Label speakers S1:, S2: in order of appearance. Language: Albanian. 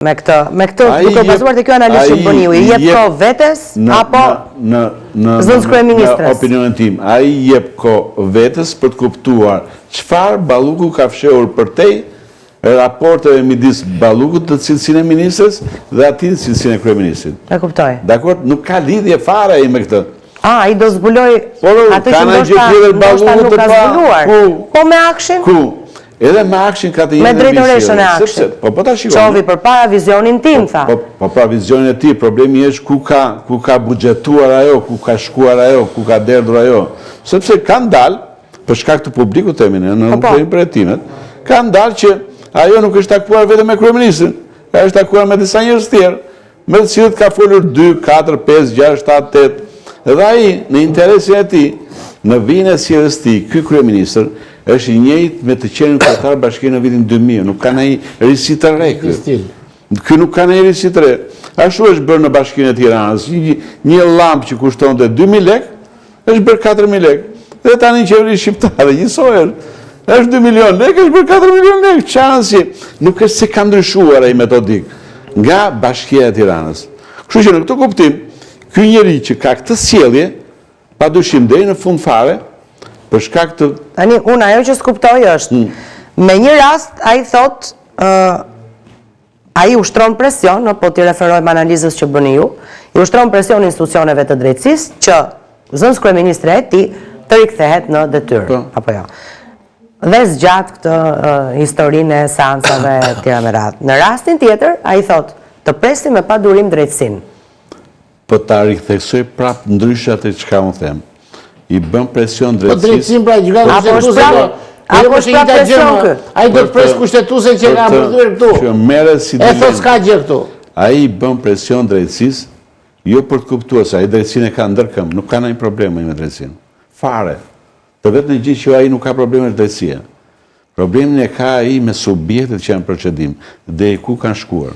S1: Me këtë duke bazuar te kjo analizë Shqipëriu, i jep kohë vetes apo zënës kryeministres?
S2: Në opinionin tim, ai jep kohë vetes për të kuptuar çfarë Balluku ka fshehur përtej raporteve midis Ballukut të cilësinë e ministres dhe atij të cilësinë e kryeministrit.
S1: E kuptoj.
S2: Dakor, nuk ka lidhje fare ai me këtë.
S1: Ai do zbuloj atë që ndoshta nuk ka zbuluar. Po me akshin?
S2: Ku? Edhe me akshin ka të jenë
S1: me drejtoreshën e akshit.
S2: Po ta shikoni.
S1: Çovi përpara vizionin tim, tha.
S2: Po pra vizionin e tij, problemi është ku ka buxhetuar ajo, ku ka shkuar ajo, ku ka derdhur ajo. Sepse kanë dalë, për shkak të publikut themin, në përhetimet, kanë dalë që ajo nuk është takuar vetëm me kryeministrin, ka është takuar me disa njerëz tjerë, me të cilët ka folur 2, 4, 5, 6, 7, 8. Edhe ai, në interesin e tij, në vitin e sjelljes së tij, ky kryeministër është i njëjtë me të qenë kryetar bashkie në vitin 2000, nuk ka ndonjë risi të re këtu. Ky nuk ka ndonjë risi të re. Ashtu është bërë në Bashkinë e Tiranës. Një llampë që kushtonte 2000 lekë, është bërë 4000 lekë. Dhe tani qeveria shqiptare njësoj është 2 milion lekë, është bërë 4 milion lekë. Çansi, nuk është se ka ndryshuar ai metodik nga Bashkia e Tiranës. Kështu që në këtë kuptim, ky njeri që ka këtë sjellje, padyshim deri në fund fare, për shkak të...
S1: Tani, unë ajo që s'kuptoj është, me një rast, ai thot, ai ushtron presion, po t'i referojmë analizës që bëni ju, i ushtron presion institucioneve të drejtësisë, që zënës kryeministre e tij të rikthehet në detyrë, apo jo. Dhe zgjat këtë historinë e seancave tjera me radhë. Në rastin tjetër, ai thot, të presim me pa durim drejtësinë.
S2: Po ta riktheksoj prapë ndryshe atë çka unë them. I bën presion drejtësisë.
S3: Po drejtësim pra gjykatë kushtetuese. Apo është presion kë? Ai do të pres kushtetuesen që ka mbërthyer këtu.
S2: Që merret si
S3: e thot s'ka gjë këtu.
S2: Ai bën presion drejtësisë, jo për të kuptuar se ai drejtësinë ka ndërkëm, nuk ka ndonjë problem me drejtësinë. Fare. Të vetëm gjë që ai nuk ka probleme me drejtësia. Problemin e ka ai me subjektet që janë procedim, dhe ku kanë shkuar.